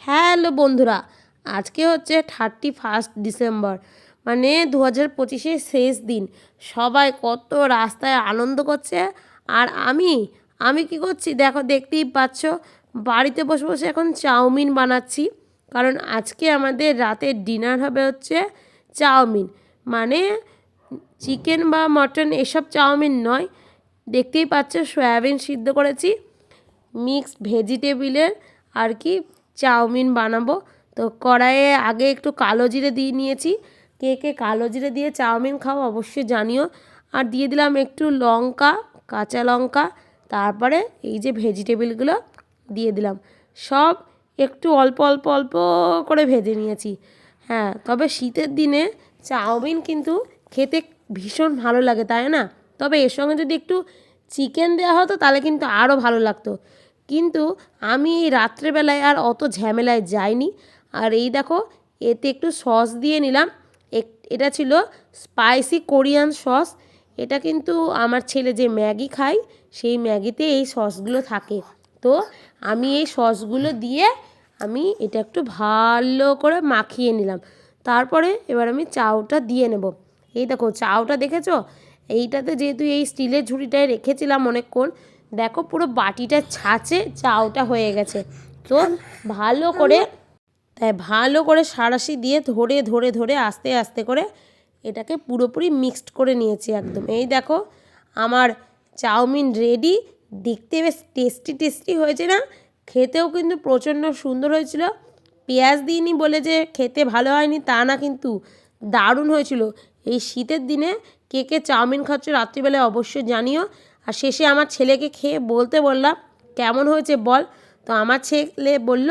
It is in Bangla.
হ্যালো বন্ধুরা, আজকে হচ্ছে 31 ডিসেম্বর, মানে 2025-এর শেষ দিন। সবাই কত রাস্তায় আনন্দ করছে। আর আমি কি করছি দেখো, দেখতেই পাচ্ছ। বাড়িতে বসে বসে এখন চাউমিন বানাচ্ছি, কারণ আজকে আমাদের রাতের ডিনার হবে হচ্ছে চাউমিন। মানে চিকেন বা মটন এসব চাউমিন নয়, দেখতেই পাচ্ছ সয়াবিন সিদ্ধ করেছি, মিক্সড ভেজিটেবিলের আর কি চাউমিন বানাবো। তো কড়াইয়ে আগে একটু কালো জিরে দিয়ে নিয়েছি। কে কে কালো জিরে দিয়ে চাউমিন খাও অবশ্যই জানিও। আর দিয়ে দিলাম একটু লঙ্কা, কাঁচা লঙ্কা। তারপরে এই যে ভেজিটেবিলগুলো দিয়ে দিলাম, সব একটু অল্প অল্প অল্প করে ভেজে নিয়েছি। হ্যাঁ, তবে শীতের দিনে চাউমিন কিন্তু খেতে ভীষণ ভালো লাগে, তাই না? তবে এর সঙ্গে যদি একটু চিকেন দেওয়া হতো তাহলে কিন্তু আরও ভালো লাগতো। কিন্তু আমি এই রাত্রেবেলায় আর অত ঝামেলায় যাইনি। আর এই দেখো, এতে একটু সস দিয়ে নিলাম। এটা ছিল স্পাইসি কোরিয়ান সস। এটা কিন্তু আমার ছেলে যে ম্যাগি খায়, সেই ম্যাগিতে এই সসগুলো থাকে। তো আমি এই সসগুলো দিয়ে আমি এটা একটু ভালো করে মাখিয়ে নিলাম। তারপরে এবার আমি চাউটা দিয়ে নেব। এই দেখো চাউটা দেখেছো, এইটাতে যেহেতু এই স্টিলের ঝুড়িটায় রেখেছিলাম অনেকক্ষণ, দেখো পুরো বাটিটা ছাঁচে চাউটা হয়ে গেছে। তো ভালো করে সাঁড়াশি দিয়ে ধরে ধরে ধরে আস্তে আস্তে করে এটাকে পুরোপুরি মিক্সড করে নিয়েছি একদম। এই দেখো আমার চাউমিন রেডি। দেখতে বেশ টেস্টি টেস্টি হয়েছে না? খেতেও কিন্তু প্রচণ্ড সুন্দর হয়েছিল। পেঁয়াজ দিইনি বলে যে খেতে ভালো হয়নি তা না, কিন্তু দারুণ হয়েছিল। এই শীতের দিনে কে কে চাউমিন খাচ্ছ রাত্রিবেলায় অবশ্যই জানিও। আর শেষে আমার ছেলেকে খেয়ে বলতে বললাম কেমন হয়েছে বল। তো আমার ছেলে বলল